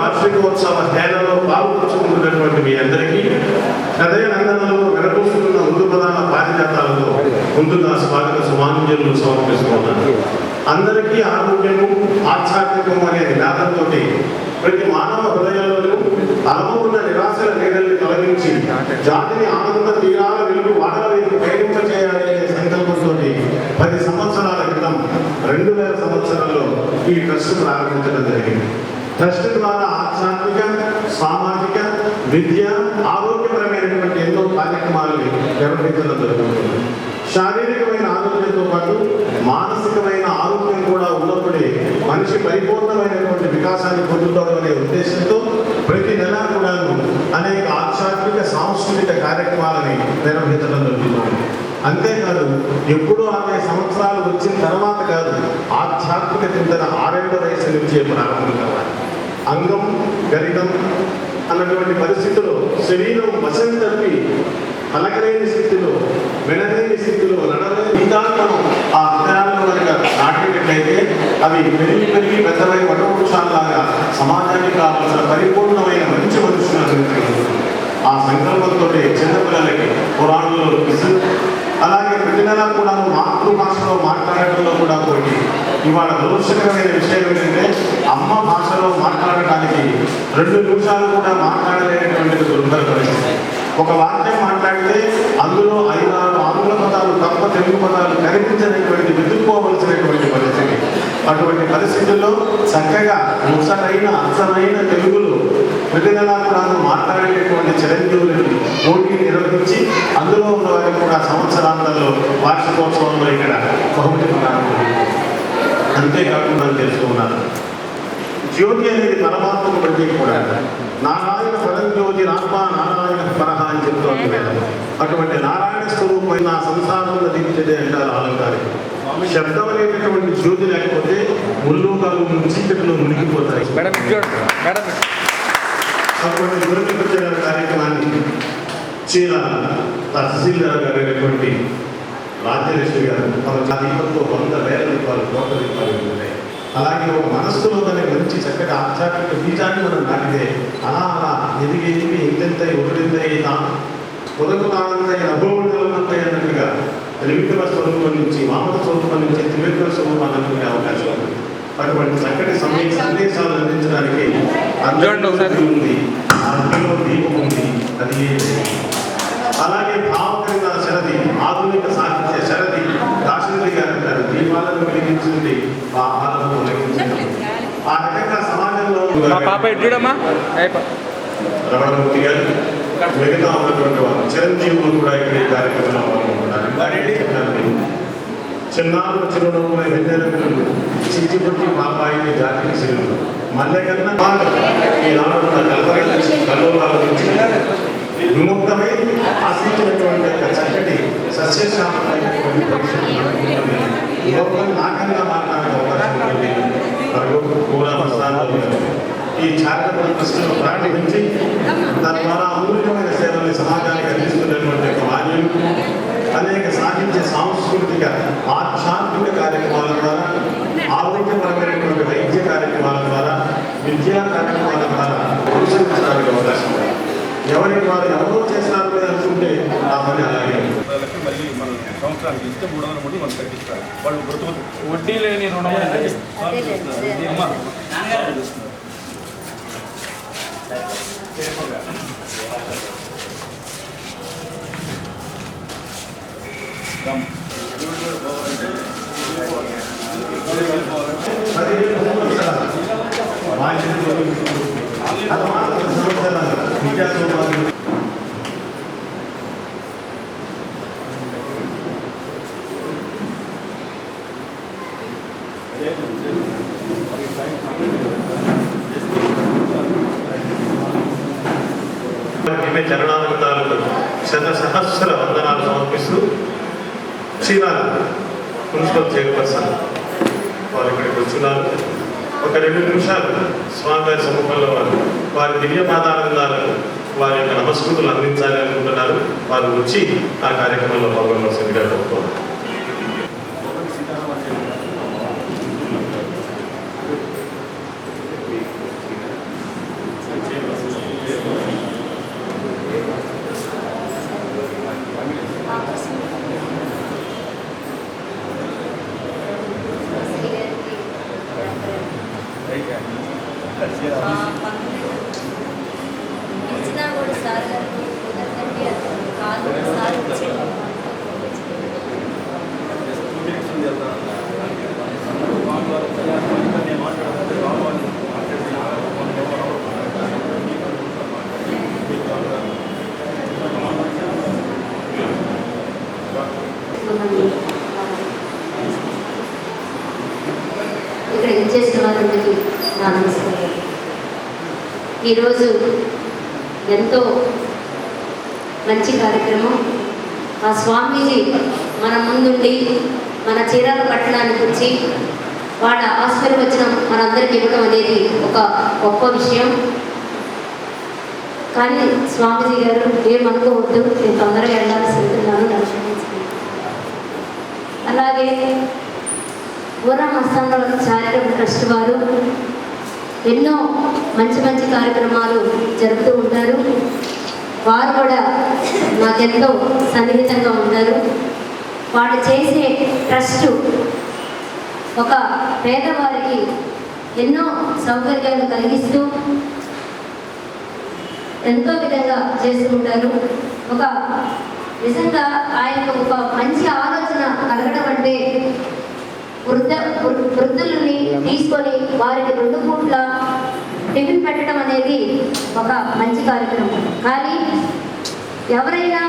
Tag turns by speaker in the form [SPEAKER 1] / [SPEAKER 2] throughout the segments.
[SPEAKER 1] వార్షికోత్సవ హేళలో పాల్గొంచుకుంటున్నటువంటి మీ అందరికీ హృదయ నందనలో వెనకూస్తున్న ముందు ప్రధాన పారిజాతాలతో ముందుగా స్వాగత సుమాంజలు సమర్పిస్తున్నాను. అందరికీ ఆరోగ్యము ఆధ్యాత్మికము అనే నినాదంతో ప్రతి మానవ హృదయాలను అలముకున్న నిరాశల నీడల్ని తొలగించి జాతిని ఆనంద తీరాల వెలుగు వాడల వైపు ప్రేరింప చేయాలి అనే సంకల్పంతో 10 సంవత్సరాల క్రితం 2000 సంవత్సరంలో ఈ ట్రస్ట్ ప్రారంభించడం జరిగింది. ట్రస్ట్ ద్వారా ఆధ్యాత్మిక, సామాజిక, విద్య, ఆరోగ్యపరమైనటువంటి ఎన్నో కార్యక్రమాలను నిర్వహించడం జరుగుతుంది. శారీరకమైన ఆరోగ్యంతో పాటు మానసికమైన ఆరోగ్యం కూడా ఉన్నప్పుడే మనిషి పరిపూర్ణమైనటువంటి వికాసాన్ని పొందుతాడు అనే ఉద్దేశంతో ప్రతి నెల కూడా అనేక ఆధ్యాత్మిక సాంస్కృతిక కార్యక్రమాలని నిర్వహించడం జరుగుతుంది. అంతేకాదు ఎప్పుడూ 60 సంవత్సరాలు వచ్చిన తర్వాత కాదు, ఆధ్యాత్మిక చింతన 6 వయసు నుంచే ప్రారంభం కావాలి. అంగం గరితం అన్నటువంటి పరిస్థితిలో శరీరం వశం తప్పి పలకలేని స్థితిలో, వినలేని స్థితిలో, నడలేని విధానం ఆ హృదయాల్లో కనుక నాటినట్లయితే అవి పెరిగి పెద్దవై వటవృక్షాల్లాగా సమాజానికి కావాల్సిన పరిపూర్ణమైన మంచి మనుషులను ఆ సంకల్పంతో చిన్నపిల్లలకి పురాణంలో అలాగే ప్రతి నెల కూడా మాతృభాషలో మాట్లాడటంలో కూడా పోయి ఇవాళ దురదృష్టకరమైన విషయం ఏంటంటే అమ్మ భాషలో మాట్లాడటానికి 2 నిమిషాలు కూడా మాట్లాడలేనటువంటి దుర్భర పరిస్థితి. ఒక వాక్యం మాట్లాడితే అందులో 5-6 ఆంగ్ల పదాలు తప్ప తెలుగు పదాలు కనిపించనటువంటి వెతుక్కోవలసినటువంటి పరిస్థితి. అటువంటి పరిస్థితుల్లో చక్కగా ముసలైన అచ్చమైన తెలుగులో ప్రతి నెలా కూడా మాట్లాడేటటువంటి చిరంజీవులని పోటీ నిర్వహించి అందులో ఉన్న వారికి కూడా సంవత్సరాంతంలో వార్షికోత్సవంలో ఇక్కడ బహుమతి ప్రారంభం. అంతేకాకుండా తెలుసుకున్నారు జ్యోతి అనేది పరమాత్మకు ప్రతీక కూడా. నారాయణ పరంజ్యోతి ఆత్మ నారాయణ పరహ అని చెప్తోంది వేదం. అటువంటి నారాయణ స్వరూపమైన సంసారంలో దించేదే అంటారు ఆలంకారిక. శబ్దం అనేటటువంటి జ్యోతి లేకపోతే ముల్లోకాలు చీకటిలో మునిగిపోతాయి. అటువంటి గురించిన కార్యక్రమాన్ని చీరాల తహసీల్దార్ గారు అయినటువంటి రాజ్యలక్ష్మి గారు మన దీపంతో 100,000 రూపాయలు, కోట్ల రూపాయలు ఉంటాయి. అలాగే ఒక మనస్సులో దాన్ని మంచి చక్కటి ఆధ్యాత్మిక బీజాన్ని మనం నాటితే అలా ఎదిగి ఇంతెంతై ఒకటింతై పొదకుతానంతై అభోగుంటాయి అన్నట్టుగా త్రివిక్రమ స్వరూపం నుంచి వామన స్వరూపం నుంచి త్రివిక్రమ స్వరూపం అన్నటువంటి అవకాశం ఉంది. అటువంటి చక్కటి సందేశాలు అందించడానికి అందరికీ ఉంది. అందులో దీపం ఉంది. అది అలాగే భావకరణ శరది, ఆధునిక సాహిత్య శరది దాశరథి గారు అంటారు. దీపాలను వెలిగించింది, ఆహాలను వెలిగించింది. ఆ రకంగా సమాజంలో రమణమూర్తి గారు మిగతా ఉన్నటువంటి వారు చిరంజీవులు కూడా ఇక్కడ ఈ కార్యక్రమంలో పాల్గొంటున్నారు. చిన్నారుల చిరునవ్వుల వెన్నెలకులు చిచ్చిపట్టి పాపాయిని జాతికి సిరులు మల్లెకన్నా ఈనాడు కల్లోలాల నుంచి విముక్తమై ఆశించినటువంటి చక్కటి సస్యశామైనటువంటి నాకంగా మాట్లాడే అవకాశం ఉంటుంది. ఈ చారిటబుల్ ట్రస్ట్ను ప్రారంభించి తద్వారా అమూల్యమైన సేవల్ని సమాజానికి అందిస్తున్నటువంటి ఒక వాల్యం అనేక సాహిత్య సాంస్కృతిక ఆధ్యాత్మిక కార్యక్రమాల ద్వారా, ఆరోగ్యపరమైనటువంటి వైద్య కార్యక్రమాల ద్వారా, విద్యా కార్యక్రమాల ద్వారా ప్రోత్సహించడానికి అవకాశం ఉంది. ఎవరికి వారు ఎవరో చేస్తారు అనుకుంటే ఆ పని అలాగే
[SPEAKER 2] మళ్ళీ మనం సంవత్సరానికి ఇస్తే 300 మనం కట్టిస్తారు. వాళ్ళు
[SPEAKER 3] వడ్డీ లేని రుణం
[SPEAKER 1] చరణానందాలకు శతసహస్ర వందనాలు సమర్పిస్తూ చీరాల మున్సిపల్ చైర్పర్సన్ వారు ఇక్కడికి వచ్చున్నారు. ఒక 2 నిమిషాలు స్వామివారి సముఖంలో వారి దివ్య పాదానందాలకు వారి యొక్క నమస్కృతులు అందించాలి అనుకుంటున్నారు. వారు వచ్చి ఆ కార్యక్రమంలో పాల్గొనవలసిందిగా కోరుతున్నారు.
[SPEAKER 3] ఇచ్చినా కూడా సార్ గారికి కుదరదండి కాదు సార్ ఇచ్చేయండి ఇక్కడ ఇచ్చేసిన వారందరికీ నా నమస్కారం. ఈరోజు ఎంతో మంచి కార్యక్రమం. ఆ స్వామీజీ మన ముందుండి మన చీరాల పట్టణానికి వచ్చి వాళ్ళ ఆశీర్వచనం మనందరికీ ఇవ్వడం అనేది ఒక గొప్ప విషయం. కానీ స్వామీజీ గారు ఏమనుకోవద్దు, నేను తొందరగా వెళ్ళాల్సి ఉంటున్నాను, నన్ను క్షమించండి. అలాగే ఊరా మస్తానరావు చారిటబుల్ ట్రస్ట్ వారు ఎన్నో మంచి మంచి కార్యక్రమాలు జరుపుతూ ఉంటారు. వారు కూడా నాకెంతో సన్నిహితంగా ఉంటారు. వాళ్ళు చేసే ట్రస్టు ఒక పేదవారికి ఎన్నో సౌకర్యాలు కలిగిస్తూ ఎంతో విధంగా చేస్తుంటారు. ఒక నిజంగా ఆయనకు ఒక మంచి ఆలోచన కలగడం అంటే వృద్ధులని తీసుకొని వారికి 2 పూట్ల టిఫిన్ పెట్టడం అనేది ఒక మంచి కార్యక్రమం. కానీ ఎవరైనా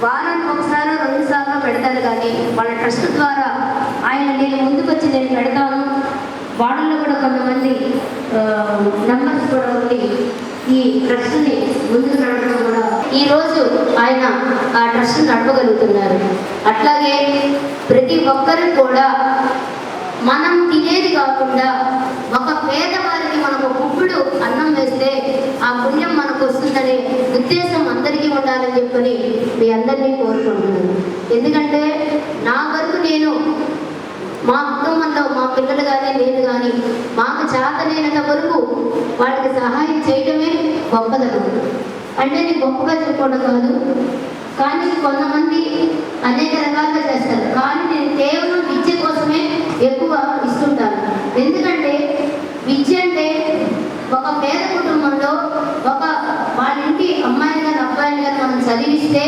[SPEAKER 3] వారానికి ఒకసారి 2 సార్లు పెడతారు. కానీ వాళ్ళ ట్రస్ట్ ద్వారా ఆయన నేను ముందుకొచ్చి నేను పెడతాను, వాళ్ళలో కూడా కొంతమంది నంబర్స్ కూడా ఉండి ఈ ట్రస్ట్ని ముందుకు నడపడం కూడా ఈరోజు ఆయన ఆ ట్రస్ట్ని నడపగలుగుతున్నారు. అట్లాగే ప్రతి ఒక్కరికి కూడా మనం తినేది కాకుండా ఒక పేదవారికి మనకు గుప్పుడు అన్నం వేస్తే ఆ పుణ్యం మనకు వస్తుందనే ఉద్దేశం అందరికీ ఉండాలని చెప్పని మీ అందరినీ కోరుకుంటున్నాను. ఎందుకంటే నా వరకు నేను మా కుటుంబంలో మా పిల్లలు కానీ నేను కానీ మాకు చేతనైనంత వరకు వాళ్ళకి సహాయం చేయడమే గొప్పదనం. అంటే నేను గొప్పగా చెప్పుకోవడం కాదు, కానీ కొంతమంది అనేక రకాలుగా చేస్తారు. కానీ నేను కేవలం విద్య కోసమే ఎక్కువ ఇస్తుంటాను. ఎందుకంటే విద్య అంటే ఒక పేద కుటుంబంలో ఒక వాళ్ళ ఇంటి అమ్మాయిని కానీ అబ్బాయిని కానీ మనం చదివిస్తే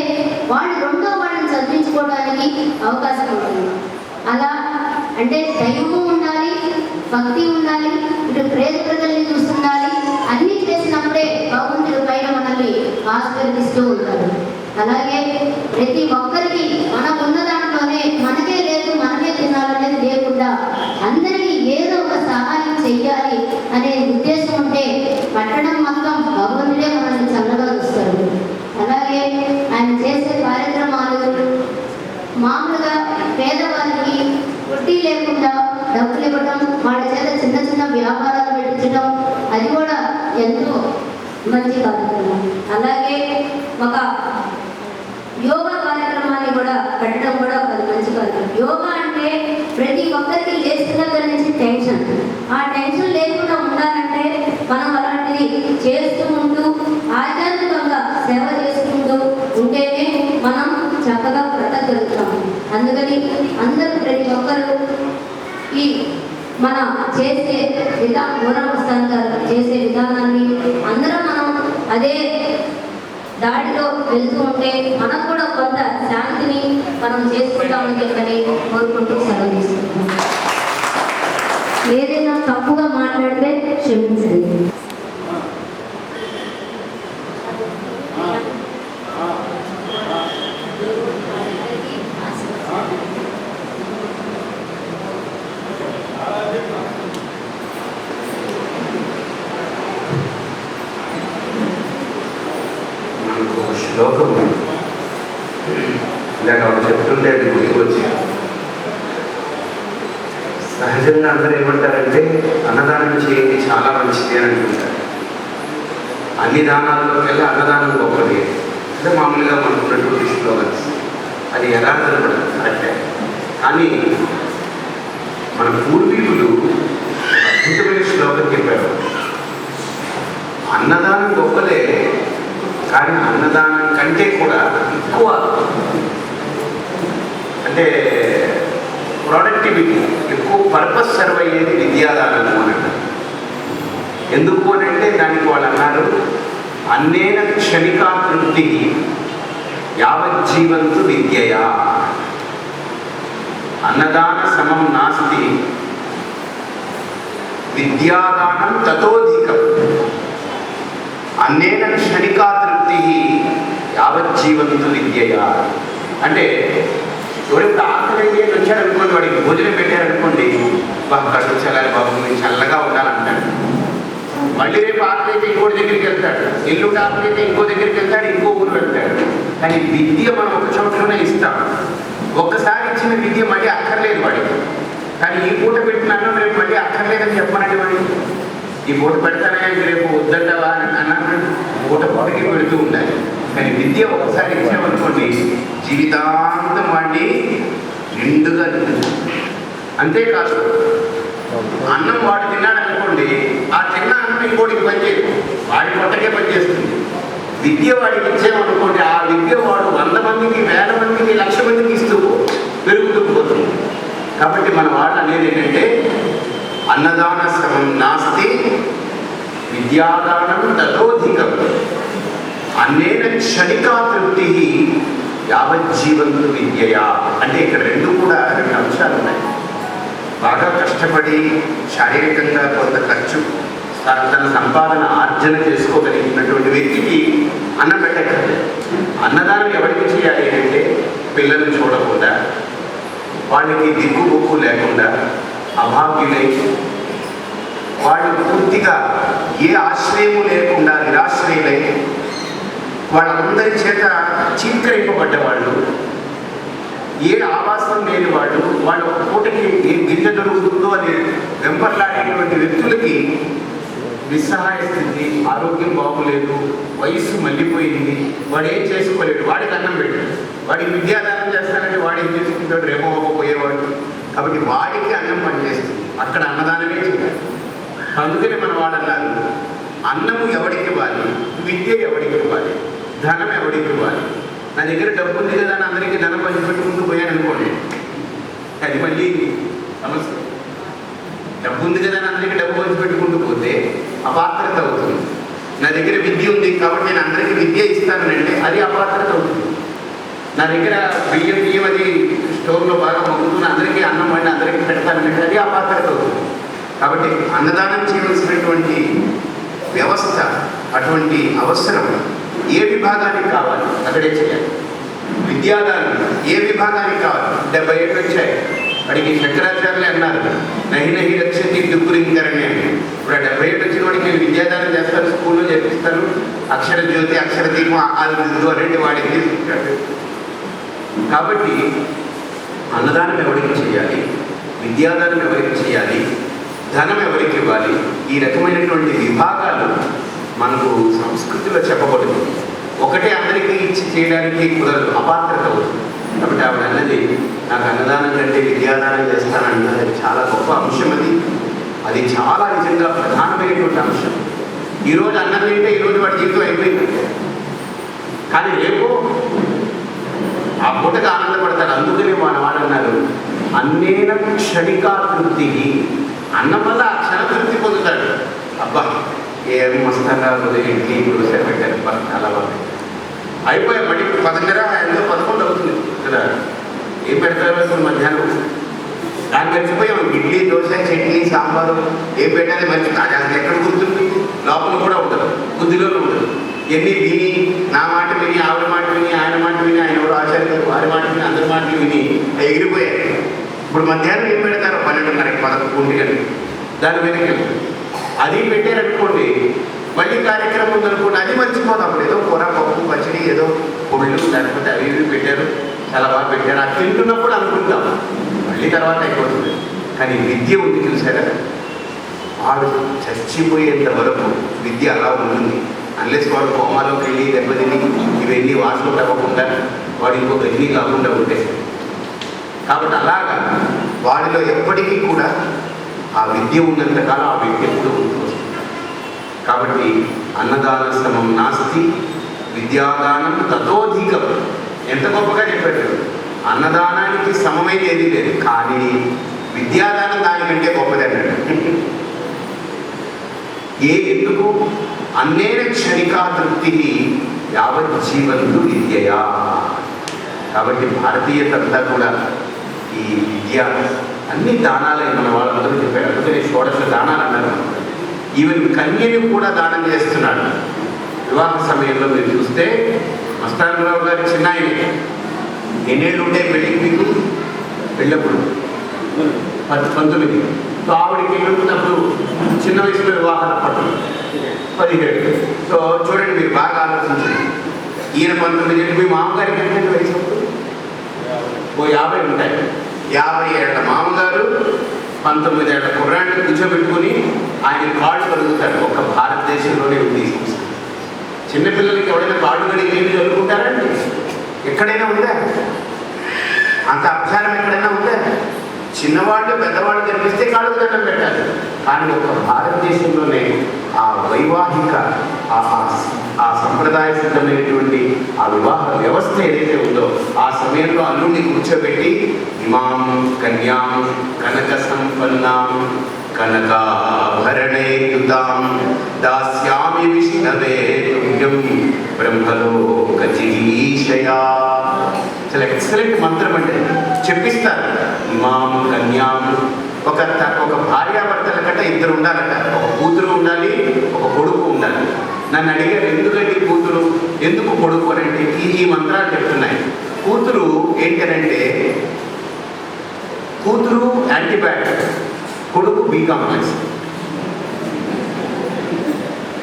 [SPEAKER 3] వాళ్ళు 2వ వాళ్ళని చదివించుకోవడానికి అవకాశం ఉంటుంది. అలా అంటే దైవము ఉండాలి, భక్తి ఉండాలి, ఇటు పేద ప్రజల్ని చూస్తుండాలి. అన్నీ చేసినప్పుడే భగవంతుడు పైన మనల్ని ఆశీర్వదిస్తూ ఉంటాడు. అలాగే ప్రతి ఒక్కరికి మనకున్న దాంట్లోనే మనకే లేదు మనకే తినాలనేది లేకుండా అందరికీ ఏదో ఒక సహాయం చెయ్యాలి అనే ఉద్దేశం ఉంటే పట్టణం మొత్తం భగవంతుడే మనల్ని చల్లగా చూస్తాడు. అలాగే ఆయన చేసే కార్యక్రమాలు మామూలుగా పేదవారికి వడ్డీ లేకుండా డబ్బులు ఇవ్వడం, వాళ్ళ చేత చిన్న చిన్న వ్యాపారాలు పెట్టించడం, అది కూడా ఎంతో మంచి కార్యక్రమం. అలాగే ఒక యోగా కార్యక్రమాన్ని కూడా పెట్టడం కూడా ఒక మంచి కార్యక్రమం. యోగా అంటే ప్రతి ఒక్కరికి లేచిన దగ్గర నుంచి టెన్షన్, ఆ టెన్షన్ లేకుండా ఉండాలంటే మనం అలాంటిది చేస్తూ ఉంటూ ఆధ్యాత్మికంగా సేవ చేసుకుంటూ ఉంటేనే మనం చక్కగా బ్రతకగలుగుతాం. అందుకని అందరూ ప్రతి ఒక్కరు ఈ మన చేసే ఊరా మస్తాన్ గారు చేసే విధానాన్ని అందరం మనం అదే దాడిలో వెళ్తూ ఉంటే మనకు కూడా కొంత శాంతిని మనం చేసుకుంటామని చెప్పని కోరుకుంటూ సెలవు తీసుకుంటాం. ఏదైనా తప్పుగా మాట్లాడితే క్షమించండి.
[SPEAKER 4] శ్లోకము ఇలా చెప్తుంటే అది గుర్తుకు వచ్చి సహజంగా అందరూ ఏమంటారంటే అన్నదానం చేయండి చాలా మంచిది అని అనుకుంటారు. అన్ని దానాల్లోకెల్లా అన్నదానం గొప్పది అంటే మామూలుగా మనకున్నటువంటి శ్లోకన్స్ అది ఎలా జరపడం కరెక్టే. కానీ మన పూర్వీకులు అద్భుతమైన శ్లోకం చెప్పారు. అన్నదానం గొప్పదే, కానీ అన్నదానం కంటే కూడా ఎక్కువ అంటే ప్రొడక్టివిటీ ఎక్కువ పర్పస్ సర్వ్ అయ్యేది విద్యాదానం అన్నట్టు. ఎందుకు అని అంటే దానికి వాళ్ళు అన్నారు, అన్నేన క్షణికా తృప్తి యావజ్జీవంతు విద్యయా. అన్నదాన సమం నాస్తి విద్యాదానం తతోధికం. అన్నేన క్షణికా తృప్తి యావజ్జీవంతు విద్యయా. అంటే ఎవరైతే ఆకలి అని వచ్చారనుకోండి, వాడికి భోజనం పెట్టారనుకోండి, బాబు కడుపు చల్లాలి బాబు, నేను చల్లగా ఉండాలంటాడు. మళ్ళీ రేపు ఆకలి అయితే ఇంకోటి దగ్గరికి వెళ్తాడు, ఇల్లు ఆకలి అయితే ఇంకో దగ్గరికి వెళ్తాడు, ఇంకో ఊరు వెళ్తాడు. కానీ విద్య మనం ఒక చోట్లోనే ఇస్తాం. ఒక్కసారి ఇచ్చిన విద్య మళ్ళీ అక్కర్లేదు వాడికి. కానీ ఈ పూట పెట్టినాను రేపు మళ్ళీ అక్కర్లేదని చెప్పనండి వాడికి. ఈ పూట పెడతానే రేపు వద్దంటావా అని అన్నట్టు పూటకి పెడుతూ ఉండాలి. కానీ విద్య ఒకసారి ఇచ్చామనుకోండి, జీవితాంతం వాడిని నిండుగా అంతేకాదు, అన్నం వాడు తిన్నాడు అనుకోండి, ఆ తిన్న అన్నం ఇంకోటికి పనిచేయదు, వాడి పొట్టకే పనిచేస్తుంది. విద్య వాడికి ఇచ్చామనుకోండి, ఆ విద్య వాడు 100 మందికి, 1000 మందికి, 1,00,000 మందికి ఇస్తూ పెరుగుతూ పోతుంది. కాబట్టి మన వాళ్ళు అనేది ఏంటంటే, అన్నదాన శ్రమం నాస్తి విద్యాదానం తతోధికం. అన్నేన క్షణికా తృప్తి యావజ్జీవంతు విద్యయా. అంటే ఇక్కడ రెండు అంశాలు ఉన్నాయి. బాగా కష్టపడి శారీరకంగా కొంత ఖర్చు తన సంపాదన ఆర్జన చేసుకోగలిగినటువంటి వ్యక్తికి అన్నం పెట్టక్కర్లేదు. అన్నదానం ఎవరికి చేయాలి అంటే, పిల్లల్ని చూడకుండా, వాళ్ళకి దిక్కు బొక్కు లేకుండా, అభాగ్యులై, వాళ్ళు పూర్తిగా ఏ ఆశ్రయము లేకుండా నిరాశ్రయులై, వాళ్ళందరి చేత చీత్కరింపబడ్డవాళ్ళు, ఏ ఆవాసం లేని వాళ్ళు, వాళ్ళ ఒక పూటకి ఏ గిన్నె దొరుకుతుందో అని వెంపర్లాడేటువంటి వ్యక్తులకి నిస్సహాయ స్థితి, ఆరోగ్యం బాగులేదు, వయస్సు మళ్ళీపోయింది, వాడు ఏం చేసుకోలేడు, వాడికి అన్నం పెట్టాడు. వాడికి విద్యాదానం చేస్తానంటే వాడు ఏం చేసుకుంటాడు, రేపో పోయేవాడు. కాబట్టి వాడికి అన్నం పనిచేస్తుంది, అక్కడ అన్నదానమే చేయాలి. అందుకని మన వాడు అన్నారు, అన్నము ఎవడికి ఇవ్వాలి, విద్య ఎవడికి ఇవ్వాలి, ధనం ఎవడికి ఇవ్వాలి. నా దగ్గర డబ్బు ఉంది కదా అని అందరికీ ధనం పంచిపెట్టుకుంటూ పోయాను అనుకోండి, అది మళ్ళీ సమస్య. డబ్బు ఉంది కదా అని అందరికీ డబ్బు పంచిపెట్టుకుంటూ పోతే అపాత్రత అవుతుంది. నా దగ్గర విద్య ఉంది కాబట్టి నేను అందరికీ విద్య ఇస్తానంటే అది అపాత్రత అవుతుంది. నా దగ్గర బియ్యం అది స్టోర్లో బాగా మొగ్గుతున్న అందరికీ అన్నం వండి అందరికీ పెడతానంటే అది అపాత్రత అవుతుంది. కాబట్టి అన్నదానం చేయవలసినటువంటి వ్యవస్థ, అటువంటి అవసరం ఏ విభాగానికి కావాలి అక్కడే చేయాలి. విద్యాదానం ఏ విభాగానికి కావాలి. 70 ఏళ్ళు వచ్చాయి, వాడికి శంకరాచార్యులు అన్నారు, నహి నహి రక్షతి దుఃఖురింకరణి అని. ఇప్పుడు 70 ఏళ్ళు వచ్చిన వాడికి నేను విద్యాదానం చేస్తాను, స్కూల్లో చేపిస్తాను, అక్షర జ్యోతి, అక్షర దీపం, ఆలు అనేది వాడికి తీసుకుంటాడు. కాబట్టి అన్నదానం ఎవరికి చేయాలి, విద్యాదానం ఎవరికి చేయాలి, ధనం ఎవరికి ఇవ్వాలి, ఈ రకమైనటువంటి విభాగాలు మనకు సంస్కృతిలో చెప్పబడుతుంది. ఒకటే అందరికీ ఇచ్చి చేయడానికి కుదరదు, అపాత్రత అవుతుంది. కాబట్టి ఆవిడ అన్నది, నాకు అన్నదానం కంటే విద్యాదానం చేస్తానన్నది చాలా గొప్ప అంశం. అది చాలా నిజంగా ప్రధానమైనటువంటి అంశం. ఈరోజు అన్నం తింటే ఈరోజు వాడి జీవితం అయిపోయింది, కానీ రేపు ఆ పూటగా ఆనందపడతారు. అందుకని వాడు అన్నారు, అన్నేన క్షణికా తృప్తి. అన్నం వల్ల ఆ క్షణ తృప్తి పొందుతాడు. అబ్బా ఏం మస్తంగా ఇడ్లీ దోశ పెట్టారు, చాలా బాగా అయిపోయాయి. మళ్ళీ 10:30 అవుతుంది కదా, ఏం పెడతారు ఇప్పుడు మధ్యాహ్నం? దాన్ని మర్చిపోయాం. ఇడ్లీ దోశ చట్నీ సాంబారు ఏం పెట్టాలి మర్చిపోయి, అది ఎక్కడ గుర్తుంది? లోపల కూడా ఉండదు, బుద్ధిలోనే ఉండదు. ఎన్ని విని, నా మాట విని, ఆవిడ మాట విని, ఆయన మాట విని, ఆయన ఎవరు ఆచార్యులు వారి మాట విని, అందరి మాటలు విని ఎగిరిపోయాయి. ఇప్పుడు మధ్యాహ్నం ఏం పెడతారు? 12:30, 11 గంటలకు దాని వెనక్కి వెళ్తుంది. అది పెట్టారనుకోండి, మళ్ళీ కార్యక్రమం ఉందనుకోండి, అది మర్చిపోతాం. ఏదో కూర, పప్పు, పచ్చడి, ఏదో పొళ్ళు, లేకపోతే అవి ఇవి పెట్టారు, చాలా బాగా పెట్టారు, అది తింటున్నప్పుడు అనుకుంటాం, మళ్ళీ తర్వాత అయిపోతుంది. కానీ విద్య ఉంది చూసారా, వాడు చచ్చిపోయేంత వరకు విద్య అలా ఉంటుంది. అన్లెస్ వాడు కోమాలోకి వెళ్ళి దెబ్బతిని ఇవన్నీ వాసన తవ్వకుండా వాడు ఇంకొక ఎన్ని కాకుండా ఉంటే. కాబట్టి అలాగా వాడిలో ఎప్పటికీ కూడా ఆ విద్య ఉన్నంతకాలం ఆ వ్యక్తి ఎప్పుడు ఉంటుంది. కాబట్టి అన్నదాన శ్రమం నాస్తి విద్యాదానం తతోధికం. ఎంత గొప్పగా చెప్పాడు. అన్నదానానికి సమమైన ఏది లేదు, కానీ విద్యాదానం దానికంటే గొప్పది అన్నాడు. ఎందుకు అన్నేన క్షణికా తృప్తి యావజ్జీవంతు విద్యయా. కాబట్టి భారతీయత అంతా కూడా ఈ విద్య అన్ని దానాలే మన వాళ్ళందరూ చెప్పారు. అందుకని షోడశ దానాలు అన్నారు. ఈవెన్ కన్యని కూడా దానం చేస్తున్నాడు. వివాహ సమయంలో మీరు చూస్తే మస్తానరావు గారి చిన్న ఆయనే. ఎన్నేళ్ళు ఉంటే పెళ్ళికి మీకు? పెళ్ళప్పుడు 19. సో ఆవిడకి వెళ్ళినప్పుడు చిన్న వయసులో వివాహాల పట్టు 17. సో చూడండి, మీరు బాగా ఆలోచించండి. ఈయన 19 మీ మామగారికి ఎంత వయసు? ఓ 50 ఉంటాయి. 50 ఏళ్ల మామగారు 19 ఏళ్ల కుర్రాన్ని కూర్చోబెట్టుకుని ఆయన కాళ్ళు కలుగుతారు. ఒక భారతదేశంలోనే ఉంది. చిన్నపిల్లలకి ఎవరైనా కాళ్ళు కడిగి నీళ్ళు చదువుకుంటారండి? ఎక్కడైనా ఉందా? అంత అభ్యాసం ఎక్కడైనా ఉందా? చిన్నవాళ్ళు పెద్దవాళ్ళు కనిపిస్తే కాళ్ళు దండం పెట్టాలి. కానీ ఒక భారతదేశంలోనే ఆ వైవాహిక ఆ సంప్రదాయ సిద్ధమైనటువంటి ఆ వివాహ వ్యవస్థ ఏదైతే ఉందో ఆ సమయంలో అల్లుడిని కూర్చోబెట్టి ఇమాం కన్యాం కనక సంపన్నాం కనకాభరణేయుతాం దాస్యామి విష్ణవే తుభ్యం బ్రహ్మలోకజిగీషయా. చాలా ఎక్సలెంట్ మంత్రం అంటే చెప్పిస్తారు. ఇమాం కన్యాం ఒక భార్యాభర్తల కంటే 2 ఉండాలట. ఒక కూతురు ఉండాలి, ఒక కొడుకు ఉండాలి. నన్ను అడిగారు, ఎందుకంటే కూతురు ఎందుకు కొడుకు అని అంటే ఈ మంత్రాలు చెప్తున్నాయి. కూతురు ఏంటనంటే కూతురు యాంటీబయాటిక్, కొడుకు బి కాంప్లెక్స్.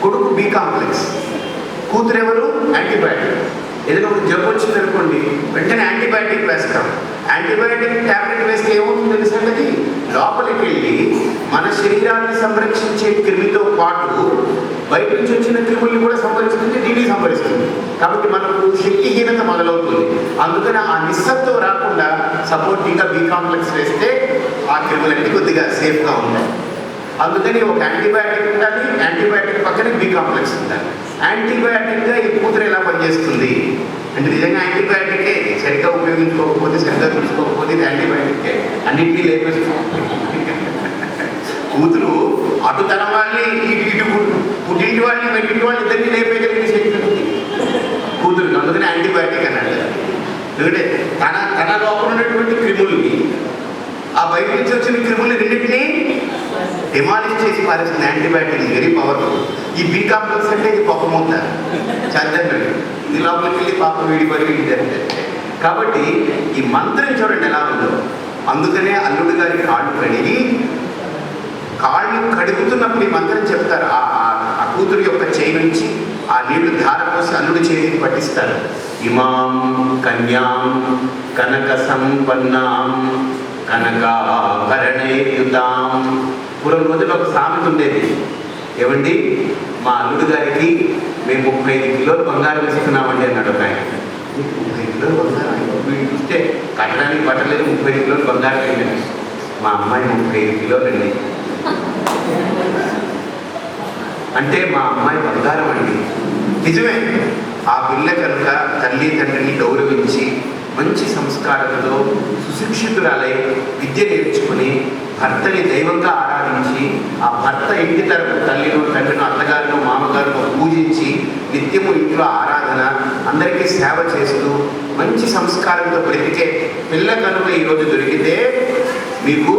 [SPEAKER 4] కొడుకు బి కాంప్లెక్స్, కూతురు ఎవరు? యాంటీబయాటిక్. ఏదైనా ఒక జబ్బు వచ్చింది అనుకోండి, వెంటనే యాంటీబయాటిక్ వేస్తాం. యాంటీబయాటిక్ ట్యాబ్లెట్ వేస్తే ఏమవుతుంది తెలుసండి? లోపలికి వెళ్ళి మన శరీరాన్ని సంరక్షించే క్రిమితో పాటు బయట నుంచి వచ్చిన క్రిముల్ని కూడా సంభరిస్తుంది, దీన్ని సంభరిస్తుంది. కాబట్టి మనకు శక్తిహీనత మొదలవుతుంది. అందుకని ఆ నిస్సత్వం రాకుండా సపోర్టింగ్గా బి కాంప్లెక్స్ వేస్తే ఆ క్రిములన్నీ కొద్దిగా సేఫ్గా ఉంటాయి. అందుకని ఒక యాంటీబయాటిక్ ఉండాలి, యాంటీబయాటిక్ పక్కనే బి కాంప్లెక్స్ ఉండాలి. యాంటీబయాటిక్గా ఈ కూతురు ఎలా పనిచేస్తుంది అంటే నిజంగా యాంటీబయాటికే, సరిగ్గా ఉపయోగించుకోకపోతే సరిగ్గా చూసుకోకపోతే ఇది యాంటీబయాటికే, అన్నింటినీ లేపేస్తుంది. కూతురు అటు తన వాళ్ళని ఇటు పుట్టింటి వాళ్ళని వెంటింటి వాళ్ళు ఇద్దరిని లేపేయగలిగిన శక్తి ఉంది కూతురు. అందుకని యాంటీబయాటిక్ అన్నాడు. ఎందుకంటే తన లోపల ఉన్నటువంటి క్రిముల్ని, ఆ బయట నుంచి వచ్చిన క్రిముల్ని రెండింటినీ డిమాలిష్ చేసి పారేస్తుంది యాంటీబయాటిక్. Very powerful. ఈ బి కాంప్లెక్స్ అంటే ఇది పప్పు మూత చద్దన్నది, ఇది లోపలికి వెళ్ళి పాపం వీడిపడి వీడి. కాబట్టి ఈ మంత్రం చూడండి ఎలా ఉందో. అందుకనే అల్లుడు గారి కాళ్ళు కడుగుతున్నప్పుడు ఈ మంత్రం చెప్తారు. ఆ కూతురు యొక్క చేయి నుంచి ఆ నీళ్లు ధార పోసి అల్లుడి చేతికి పట్టిస్తారు. ఇమాం కన్యాం కనక సంపన్నాం కనకాభరణేయుతాం. పూర్వం రోజుల్లో ఒక సామెత ఉండేది. ఏమండి, మా అల్లుడు గారికి మేము 35 కిలోలు బంగారం ఇస్తున్నామండి అన్నాడు ఒక ఆయన. 35 కిలోలు బంగారం వీళ్ళు చూస్తే కట్టడానికి పట్టలేదు, 35 కిలోలు బంగారం అయింది. మా అమ్మాయి 35 కిలోలు అండి అంటే మా అమ్మాయి బంగారం అండి. నిజమే. ఆ పిల్ల కనుక తల్లి తండ్రిని గౌరవించి మంచి సంస్కారంతో సుశిక్షితురాలై విద్య నేర్చుకుని భర్తని దైవంగా ఆరాధించి ఆ భర్త ఇంటి తరపు తల్లిను తండ్రిను అత్తగారిను మామగారిను పూజించి నిత్యము ఇంట్లో ఆరాధన, అందరికీ సేవ చేస్తూ మంచి సంస్కారంతో బ్రతికే పిల్ల కనుక ఈరోజు దొరికితే మీకు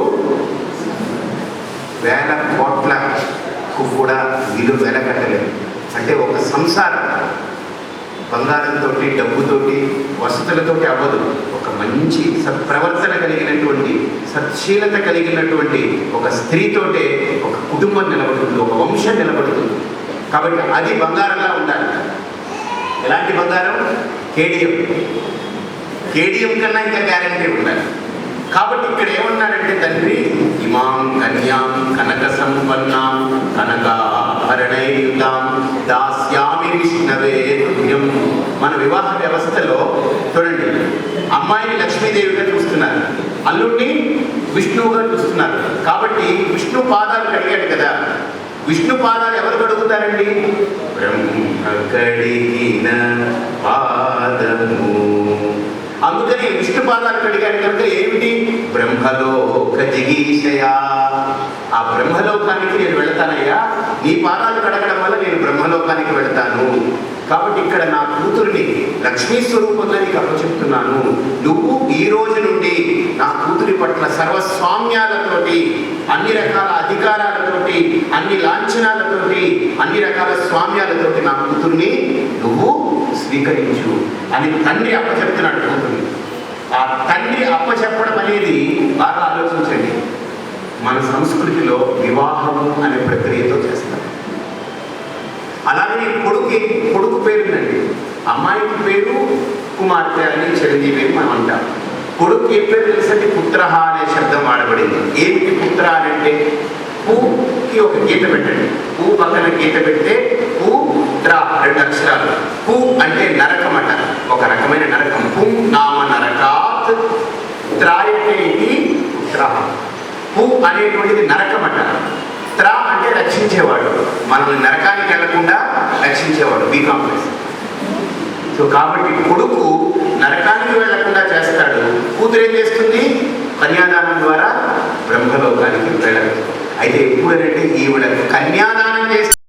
[SPEAKER 4] వేల కోట్లకు కూడా విలువ వెలకట్టలేదు. అంటే ఒక సంసారం బంగారంతో, డబ్బుతోటి, వసతులతోటి అవ్వదు. ఒక మంచి సత్ప్రవర్తన కలిగినటువంటి, సత్శీలత కలిగినటువంటి ఒక స్త్రీతోటే ఒక కుటుంబం నిలబడుతుంది, ఒక వంశం నిలబడుతుంది. కాబట్టి అది బంగారంలా ఉండాలి. ఎలాంటి బంగారం? కేడియం కన్నా ఇంకా గ్యారంటీ ఉండాలి. కాబట్టి ఇక్కడ ఏమన్నాడంటే తండ్రి, ఇమాం కన్యాం కనక సంపన్నాం కనకాభరణేయుతాం దాస్యామి విష్ణవే తుభ్యం. మన వివాహ వ్యవస్థలో చూడండి, అమ్మాయిని లక్ష్మీదేవిగా చూస్తున్నారు, అల్లుడిని విష్ణువుగా చూస్తున్నారు. కాబట్టి విష్ణు పాదాలు కడిగాడు కదా, విష్ణు పాదాలు ఎవరు కడుగుతారండి? బ్రహ్మ కడిగిన పాదము. అందుకని విష్ణు పాదాలు కడిగాడు కనుక ఏమిటి? బ్రహ్మలోక జిగీషయా. ఆ బ్రహ్మలోకానికి నేను వెళతానయ్యా, నీ పాదాలు కడగడం వల్ల నేను బ్రహ్మలోకానికి వెళతాను. కాబట్టి ఇక్కడ నా కూతురిని లక్ష్మీ స్వరూపంగా నీకు అప్పచెప్తున్నాను. నువ్వు ఈ రోజు నుండి నా కూతురి పట్ల సర్వస్వామ్యాలతోటి, అన్ని రకాల అధికారాలతోటి, అన్ని లాంఛనాలతోటి, అన్ని రకాల స్వామ్యాలతోటి నా కూతుర్ని నువ్వు స్వీకరించు అని తండ్రి అప్పచెప్తున్నాడు కూతుర్ని. ఆ తండ్రి అప్పచెప్పడం అనేది బాగా ఆలోచించండి. మన సంస్కృతిలో వివాహము అనే ప్రక్రియతో చేస్తారు. అలాగే కొడుకు పేరుందండి. అమ్మాయికి పేరు కుమార్తె అని, చిరంజీవి అని మనం అంటాం. కొడుకు ఏ పేరు తెలుసండి? పుత్ర అనే శబ్దం వాడబడింది. ఏమిటి పుత్ర అని అంటే, పూకి ఒక గీత పెట్టండి. పూ పక్కన గీత పెడితే పూ త్ర 2 అక్షరాలు. పూ అంటే నరకం అంట, ఒక రకమైన నరకం. పుం నామ నరకాత్ త్రాయతే పుత్ర. పూ అనేటువంటిది నరకం అంట. త్ర అంటే రక్షించేవాడు, మనల్ని నరకానికి వెళ్లకుండా రక్షించేవాడు, బి కాంప్లెక్స్. సో కాబట్టి కొడుకు నరకానికి వెళ్లకుండా చేస్తాడు, కూతురు ఏం చేస్తుంది? కన్యాదానం ద్వారా బ్రహ్మలోకానికి వెళ్ళదు. అయితే ఎప్పుడంటే ఈవిడ కన్యాదానం చేస్తే